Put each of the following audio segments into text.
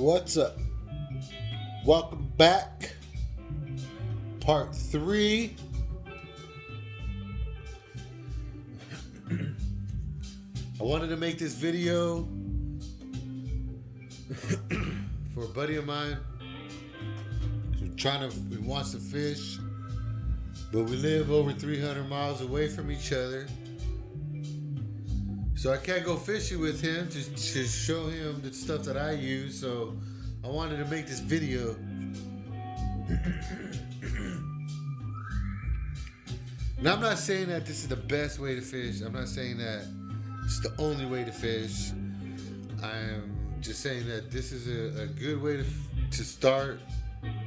What's up? Welcome back. Part 3. I wanted to make this video for a buddy of mine who wants to fish, but we live over 300 miles away from each other. So I can't go fishing with him to show him the stuff that I use. So I wanted to make this video. Now I'm not saying that this is the best way to fish. I'm not saying that it's the only way to fish. I'm just saying that this is a good way to start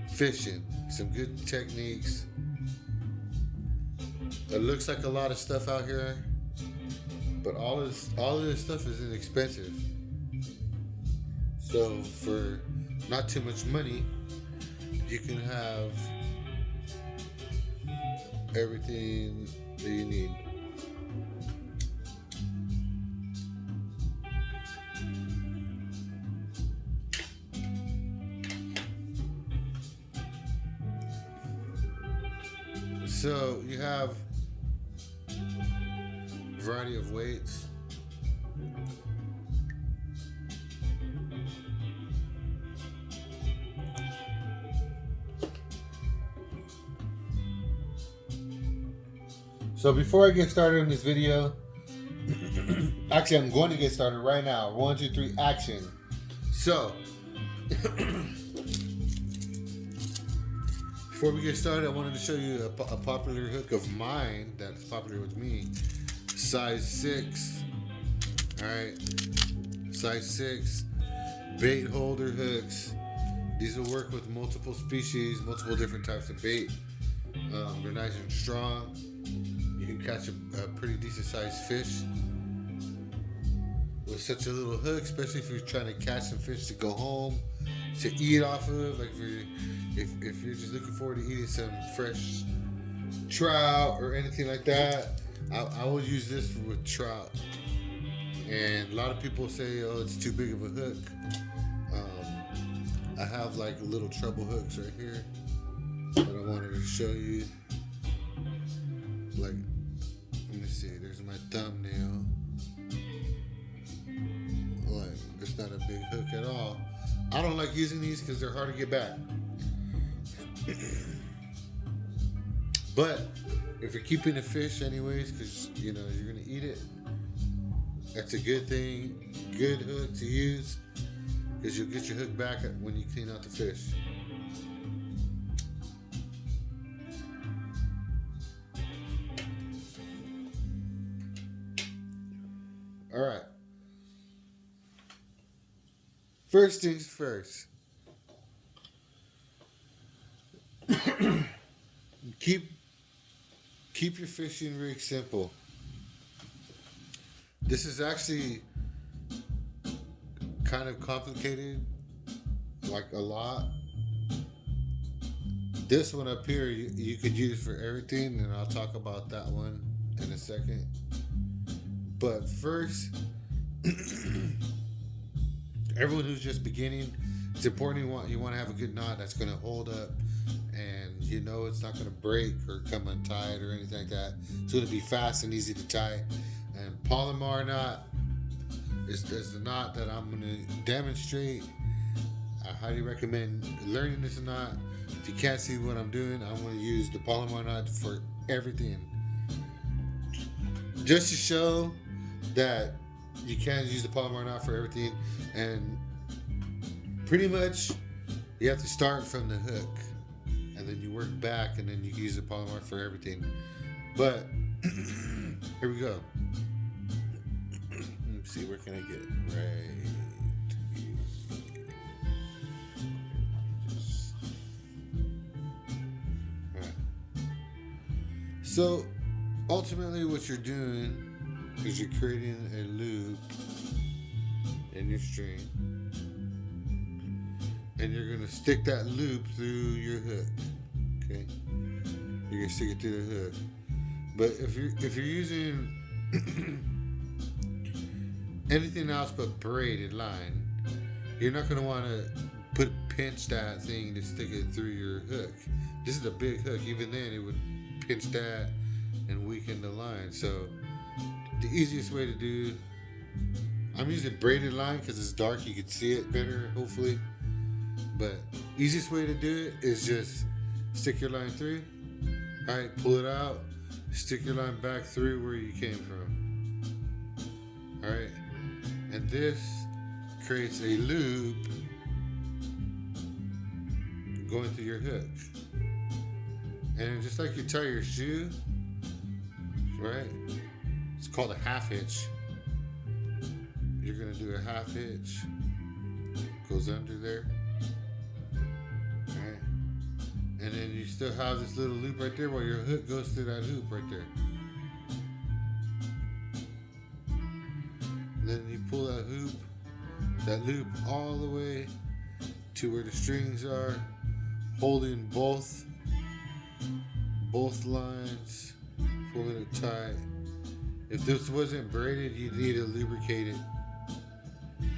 fishing. Some good techniques. It looks like a lot of stuff out here, but all of this stuff is inexpensive. So for not too much money, you can have everything that you need. So you have a variety of weights. So before I get started on this video, actually I'm going to get started right now. 1, 2, 3, action. So before we get started, I wanted to show you a popular hook of mine that's popular with me. Size 6. Alright. Size 6 bait holder hooks. These will work with multiple species, multiple different types of bait. They're nice and strong. You can catch a pretty decent sized fish with such a little hook, especially if you're trying to catch some fish to go home to eat off of. Like if you're just looking forward to eating some fresh trout or anything like that, I would use this with trout. And a lot of people say, oh, it's too big of a hook. I have like little treble hooks right here that I wanted to show you. Like, let me see, there's my thumbnail. Like, it's not a big hook at all. I don't like using these because they're hard to get back. But if you're keeping the fish anyways, because you know you're gonna eat it, that's a good thing, good hook to use, because you'll get your hook back when you clean out the fish. All right. First things first. Keep your fishing rig simple. This is actually kind of complicated, like a lot. This one up here you could use for everything, and I'll talk about that one in a second. But first, everyone who's just beginning, it's important you want to have a good knot that's going to hold up, and you know it's not going to break or come untied or anything like that. It's going to be fast and easy to tie. And Palomar knot is the knot that I'm going to demonstrate. I highly recommend learning this knot. If you can't see what I'm doing, I'm going to use the Palomar knot for everything. Just to show that you can use the Palomar knot for everything, and pretty much you have to start from the hook and then you work back and then you use the Palomar for everything. But here we go. Let's see, where can I get it? Right. Alright. So ultimately what you're doing is you're creating a loop in your string, and you're gonna stick that loop through your hook. Okay, you're gonna stick it through the hook. But if you're using anything else but braided line, you're not gonna want to pinch that thing to stick it through your hook. This is a big hook. Even then, it would pinch that and weaken the line. So the easiest way to do, I'm using braided line because it's dark. You can see it better, hopefully. But easiest way to do it is just stick your line through. All right, pull it out. Stick your line back through where you came from. All right, and this creates a loop going through your hook. And just like you tie your shoe, right? It's called a half hitch. You're gonna do a half hitch. Goes under there. Alright. And then you still have this little loop right there while your hook goes through that hoop right there. And then you pull that loop all the way to where the strings are, holding both lines, pulling it tight. If this wasn't braided, you'd need to lubricate it. And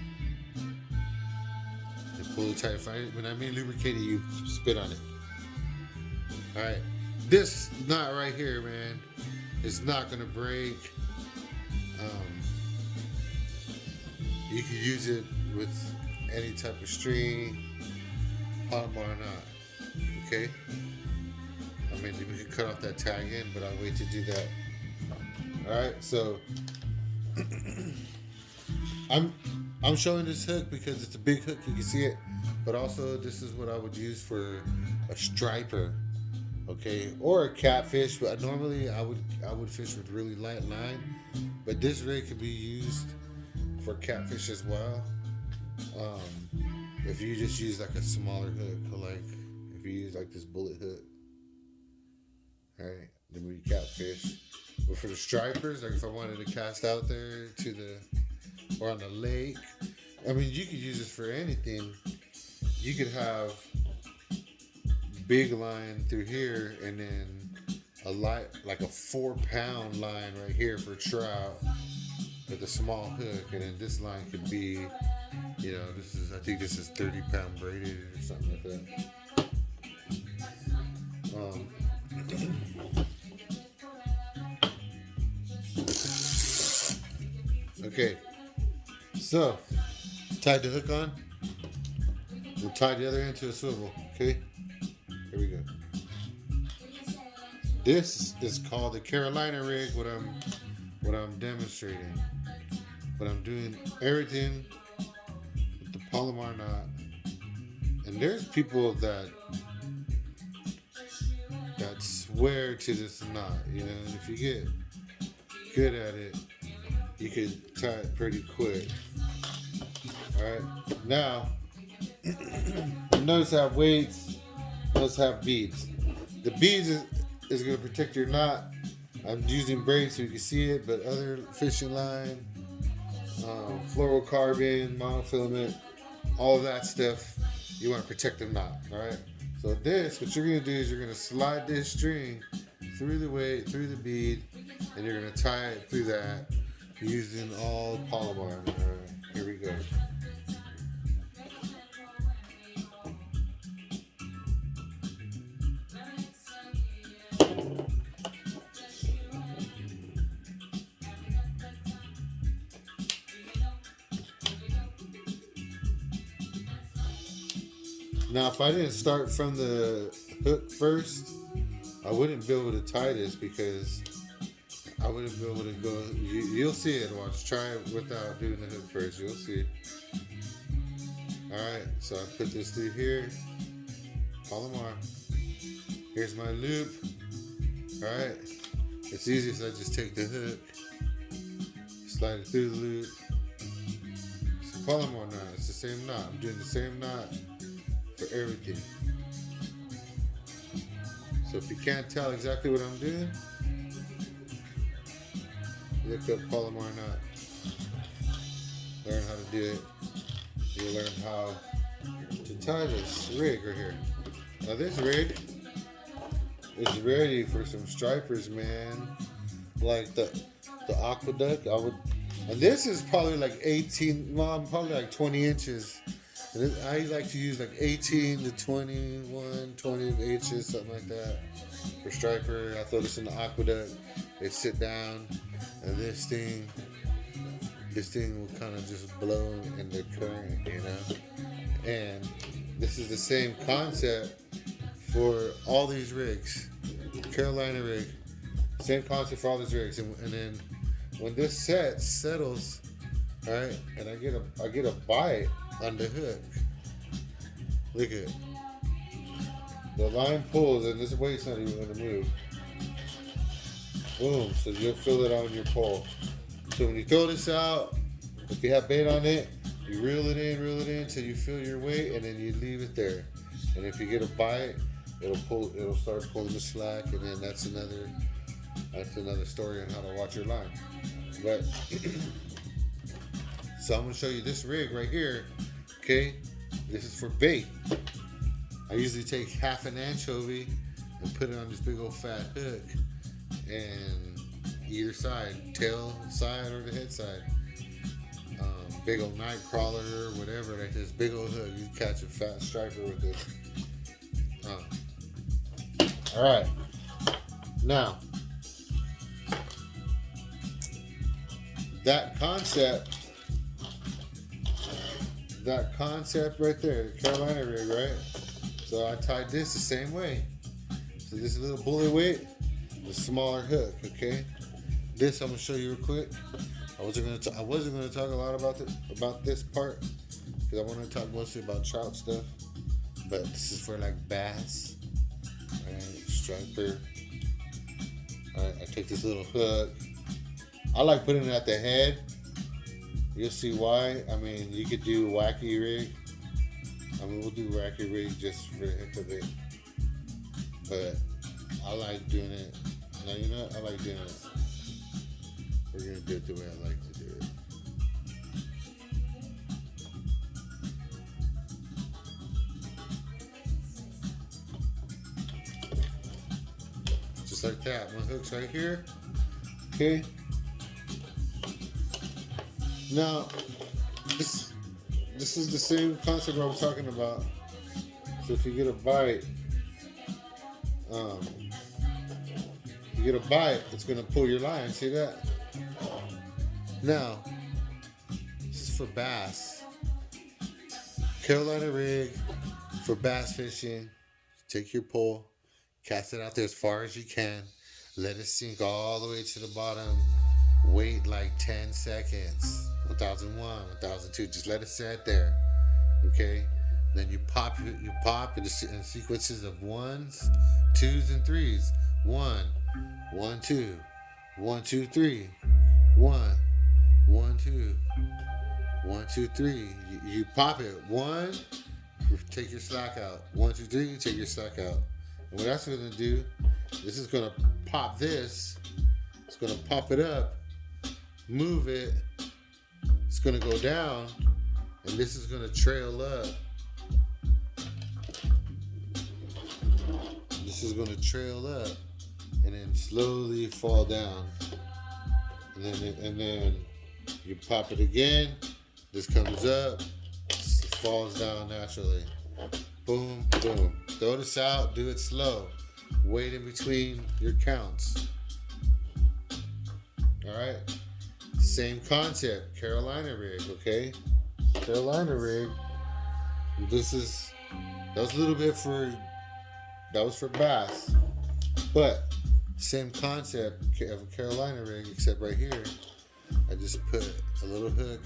pull it tight. When I mean lubricate it, you spit on it. Alright. This knot right here, man, is not gonna break. You can use it with any type of string, Palomar knot. Okay? I mean, we could cut off that tag end, but I'll wait to do that. Alright, so I'm showing this hook because it's a big hook, you can see it, but also this is what I would use for a striper, okay, or a catfish. But normally I would fish with really light line, but this rig could be used for catfish as well. If you just use like a smaller hook, like if you use like this bullet hook, alright, then we catfish. But for the stripers, like if I wanted to cast out there or on the lake, I mean, you could use this for anything. You could have big line through here and then like a 4-pound line right here for trout with a small hook, and then this line could be, I think this is 30-pound braided or something like that. Okay, so tied the hook on. We'll tie the other end to a swivel. Okay, here we go. This is called the Carolina rig. What I'm demonstrating, but I'm doing everything with the Palomar knot. And there's people that swear to this knot, and if you get good at it, you can tie it pretty quick. Alright, now notice I have weights, notice I have beads. The beads is going to protect your knot. I'm using braids so you can see it, but other fishing line, fluorocarbon, monofilament, all of that stuff, you want to protect the knot. Alright, so what you're going to do is you're going to slide this string through the weight, through the bead, and you're going to tie it through that using all Palomar. Alright, here we go. Now, if I didn't start from the hook first, I wouldn't be able to tie this because I wouldn't be able to go. You'll see it. Watch. Try it without doing the hook first. You'll see. Alright, so I put this through here. Palomar. Here's my loop. Alright. It's easiest. I just take the hook, slide it through the loop. It's a Palomar knot. It's the same knot. I'm doing the same knot for everything. So if you can't tell exactly what I'm doing, look up Palomar knot. Learn how to do it. You'll learn how to tie this rig right here. Now this rig is ready for some stripers, man. Like the aqueduct. And this is probably like probably like 20 inches. And I like to use like 18 to 21, 20 inches, something like that. For striper, I throw this in the aqueduct. It sit down, and this thing will kind of just blow in the current, you know. And this is the same concept for all these rigs. Carolina rig, same concept for all these rigs. And then when this settles, all right, and I get a bite on the hook. Look at it. The line pulls, and this weight's not even going to move. Boom! So you'll feel it on your pole. So when you throw this out, if you have bait on it, you reel it in until you feel your weight, and then you leave it there. And if you get a bite, it'll start pulling the slack, and then that's another story on how to watch your line. But so I'm gonna show you this rig right here. Okay, this is for bait. I usually take half an anchovy and put it on this big old fat hook, and either side, tail side or the head side. Big old night crawler or whatever, like this big old hook. You catch a fat striper with this. All right. Now, that concept right there, the Carolina rig, right? So I tied this the same way. So this is a little bullet weight, the smaller hook, okay? This I'm gonna show you real quick. I wasn't gonna talk a lot about this part because I want to talk mostly about trout stuff. But this is for like bass, right? Striper. All right, I take this little hook. I like putting it at the head. You'll see why. I mean, you could do wacky rig. I mean, we'll do wacky rig just for the heck of it. But I like doing it. Now, you know what? I like doing it. We're going to do it the way I like to do it. Just like that. My hook's right here. Okay. Now, this is the same concept I was talking about. So if you get a bite, it's gonna pull your line. See that? Now, this is for bass. Carolina rig for bass fishing. Take your pole, cast it out there as far as you can. Let it sink all the way to the bottom. Wait like 10 seconds. 1001, 1002. Just let it sit there. Okay? Then you pop in sequences of ones, twos, and threes. 1, 1, 2, 1, 2, 3. 1, 1, 2, 1, 2, 3. You pop it. 1, take your slack out. 1, 2, 3, take your slack out. And what that's gonna do, this is gonna pop this. It's gonna pop it up, move it. It's gonna go down, and this is gonna trail up. This is gonna trail up, and then slowly fall down. And then you pop it again. This comes up, falls down naturally. Boom, boom. Throw this out. Do it slow. Wait in between your counts. All right. Same concept. Carolina rig. Okay. Carolina rig. That was a little bit for. That was for bass, but same concept of a Carolina rig, except right here, I just put a little hook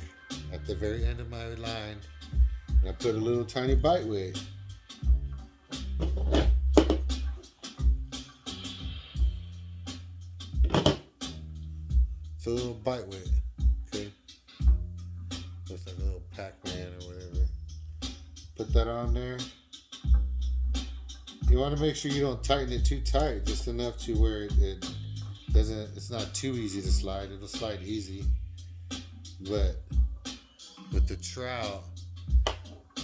at the very end of my line, and I put a little tiny bite weight. It's a little bite weight, okay? Looks like a little Pac-Man or whatever. Put that on there. You want to make sure you don't tighten it too tight, just enough to where it doesn't. It's not too easy to slide. It'll slide easy, but with the trout,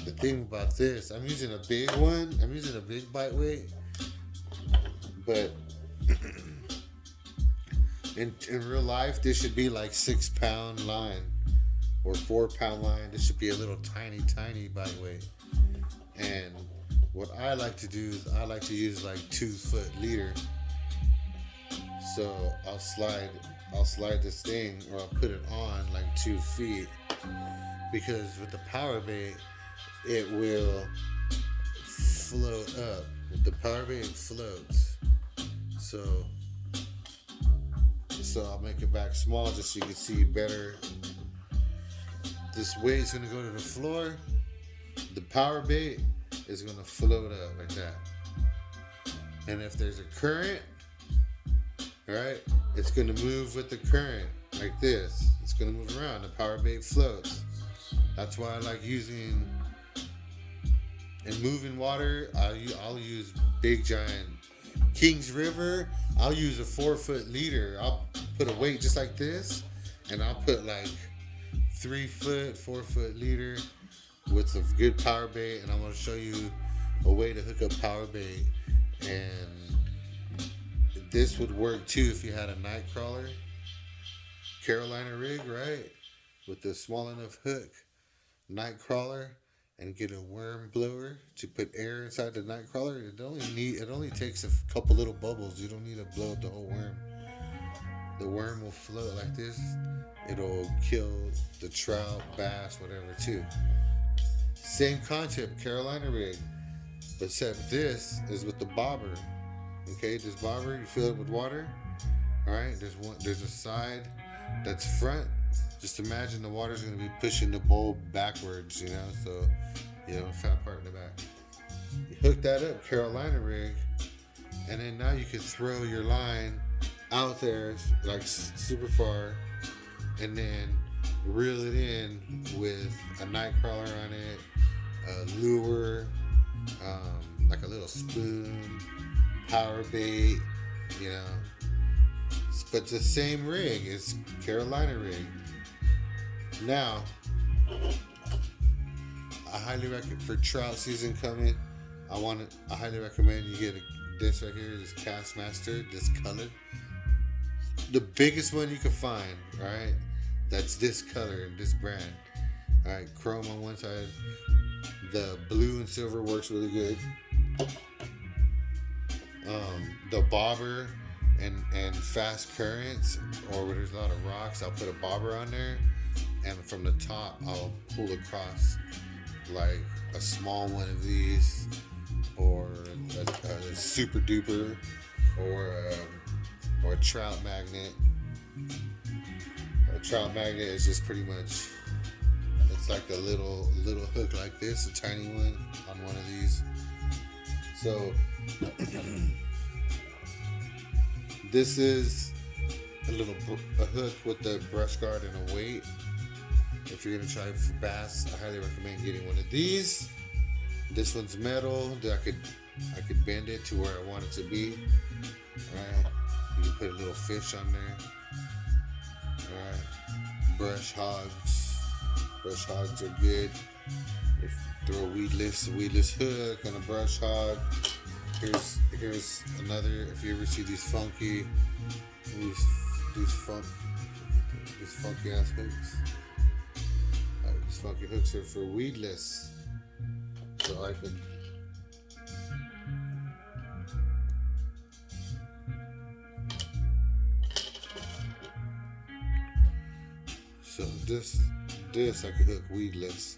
the thing about this, I'm using a big one. I'm using a big bite weight, but in real life, this should be like 6-pound line, or 4-pound line. This should be a little tiny bite weight. And what I like to do is I like to use like 2-foot leader. So I'll slide this thing, or I'll put it on like 2 feet, because with the power bait it will float up. With the power bait it floats. So I'll make it back small just so you can see better. This weight's gonna go to the floor. The power bait is gonna float up like that. And if there's a current, right, it's gonna move with the current like this. It's gonna move around. The power bait floats. That's why I like using, in moving water, I'll use big giant Kings River. I'll use a 4-foot leader. I'll put a weight just like this, and I'll put like 3-foot, 4-foot leader with a good power bait, and I'm going to show you a way to hook up power bait. And this would work too if you had a night crawler, Carolina rig, right, with a small enough hook, night crawler, and get a worm blower to put air inside the night crawler. It only takes a couple little bubbles. You don't need to blow up the whole worm. The worm will float like this. It'll kill the trout, bass, whatever too. Same concept, Carolina rig, but except this is with the bobber. Okay, this bobber, you fill it with water. All right, there's a side that's front. Just imagine the water's gonna be pushing the bowl backwards, you know, so fat part in the back. You hook that up, Carolina rig, and then now you can throw your line out there like super far, and then reel it in with a night crawler on it, a lure, like a little spoon, power bait, you know. But the same rig is Carolina rig. Now, I highly recommend, for trout season coming, I highly recommend you get this right here, this Castmaster, this color. The biggest one you can find, right? That's this color and this brand. All right, chrome on one side. The blue and silver works really good. The bobber and fast currents, or where there's a lot of rocks, I'll put a bobber on there, and from the top I'll pull across like a small one of these, or a super duper, or a trout magnet. A trout magnet is just pretty much, it's like a little hook like this, a tiny one on one of these. So this is a hook with the brush guard and a weight. If you're gonna try for bass, I highly recommend getting one of these. This one's metal. I could bend it to where I want it to be. Alright. You can put a little fish on there. Alright. Brush hogs. Brush hogs are good. If you throw a weedless hook on a brush hog. Here's another. If you ever see these funky ass hooks. These funky hooks are for weedless. So I can this I could hook weedless.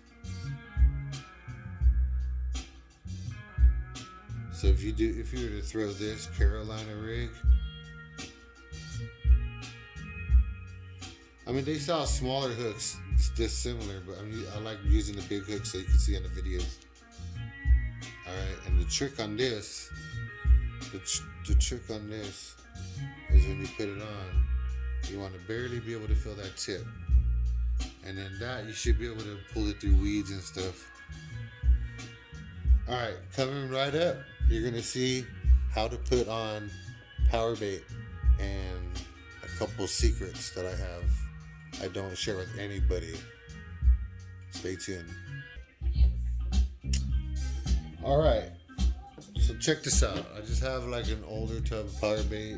So if you were to throw this Carolina rig, I mean, they sell smaller hooks this similar, but I like using the big hooks so you can see on the videos. All right, and the trick on this, the trick on this is when you put it on, you want to barely be able to feel that tip, and then that you should be able to pull it through weeds and stuff. All right, coming right up, you're gonna see how to put on power bait and a couple secrets that I don't share with anybody. Stay tuned. All right, so check this out. I just have like an older tub of power bait.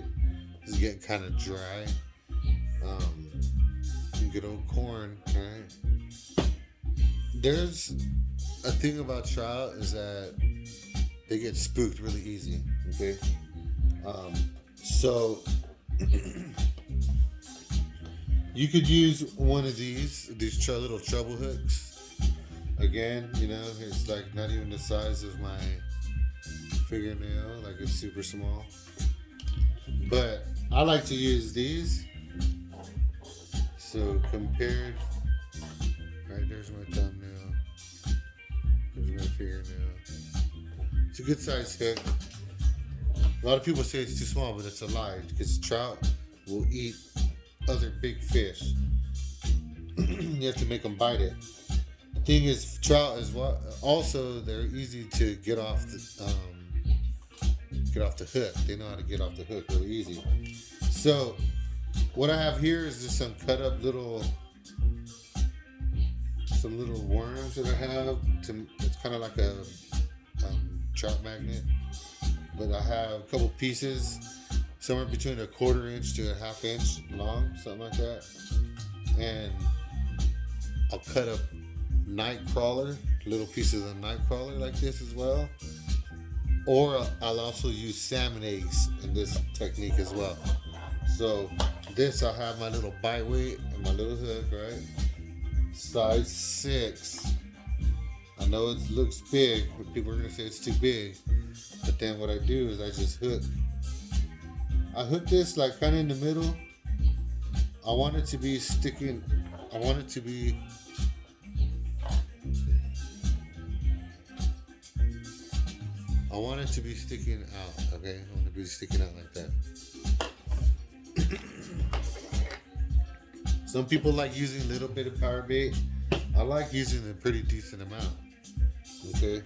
It's getting kind of dry. Good old corn, right? there's a thing about trout is that they get spooked really easy. Okay, so you could use one of these little treble hooks. Again, it's like not even the size of my fingernail, like it's super small. But I like to use these. So compared, right there's my thumbnail, there's my fingernail. It's a good size hook. A lot of people say it's too small, but it's a lie because trout will eat other big fish. You have to make them bite it. The thing is, trout is what also they're easy to get off the hook. They know how to get off the hook really easy. So what I have here is just some cut up little worms that I have. It's kind of like a trout magnet, but I have a couple pieces somewhere between a 1/4 inch to a 1/2 inch long, something like that. And I'll cut up night crawler, little pieces of night crawler like this as well. Or I'll also use salmon eggs in this technique as well. So this, I'll have my little bite weight and my little hook, right? Size 6. I know it looks big, but people are gonna say it's too big. But then what I do is I just hook. I hook this like kind of in the middle. I want it to be sticking. I want it to be. I want it to be sticking out. Okay, I want it to be sticking out like that. Some people like using a little bit of power bait. I like using a pretty decent amount. Okay,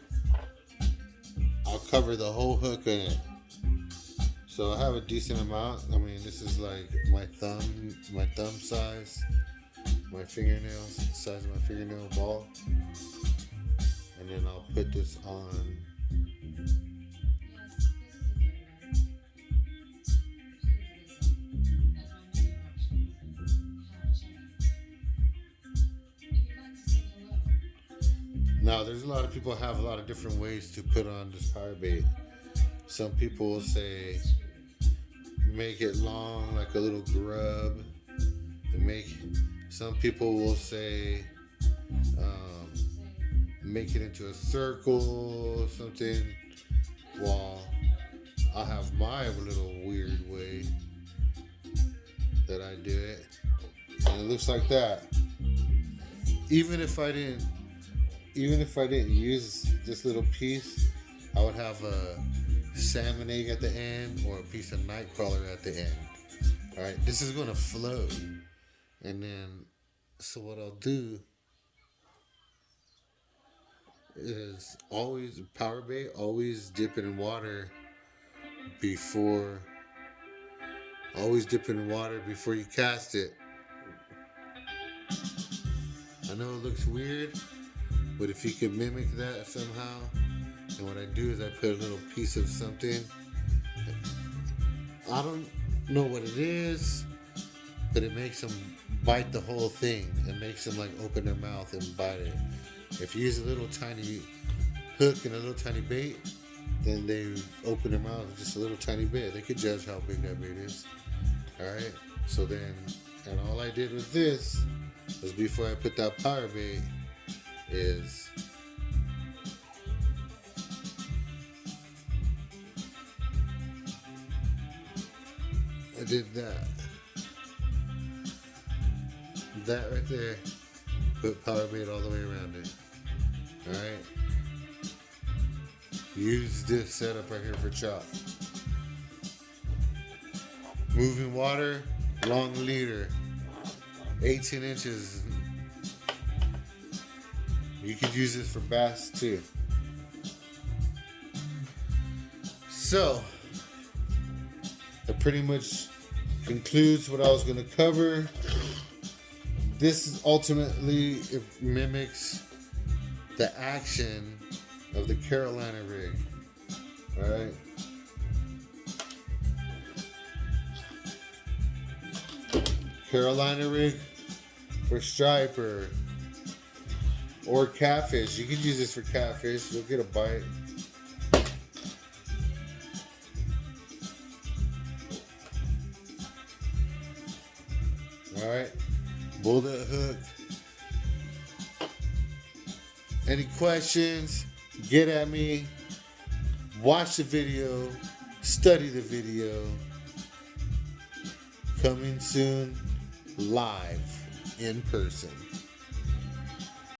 I'll cover the whole hook in it. So I have a decent amount. I mean, this is like my thumb size, my fingernail size of my fingernail ball, and then I'll put this on. Now, there's a lot of people have a lot of different ways to put on this power bait. Some people will say make it long like a little grub. Some people will say make it into a circle or something. While I have my little weird way that I do it, and it looks like that. Even if I didn't use this little piece, I would have a salmon egg at the end or a piece of night crawler at the end. All right, this is going to float. And then, so what I'll do is always power bait, always dip it in water before you cast it. I know it looks weird, but if you can mimic that somehow, and what I do is I put a little piece of something. I don't know what it is, but it makes them bite the whole thing. It makes them like open their mouth and bite it. If you use a little tiny hook and a little tiny bait, then they open their mouth just a little tiny bit. They could judge how big that bait is. Alright? So then, and all I did with this was before I put that power bait is I did that right there, put power bait all the way around it. Alright, use this setup right here for chop. Moving water, long leader, 18 inches. You could use this for bass too. So that pretty much concludes what I was going to cover. This is ultimately, it mimics the action of the Carolina rig. Alright. Carolina rig for striper. Or catfish. You could use this for catfish. You'll get a bite. Alright. Pull that hook. Any questions? Get at me. Watch the video. Study the video. Coming soon. Live. In person.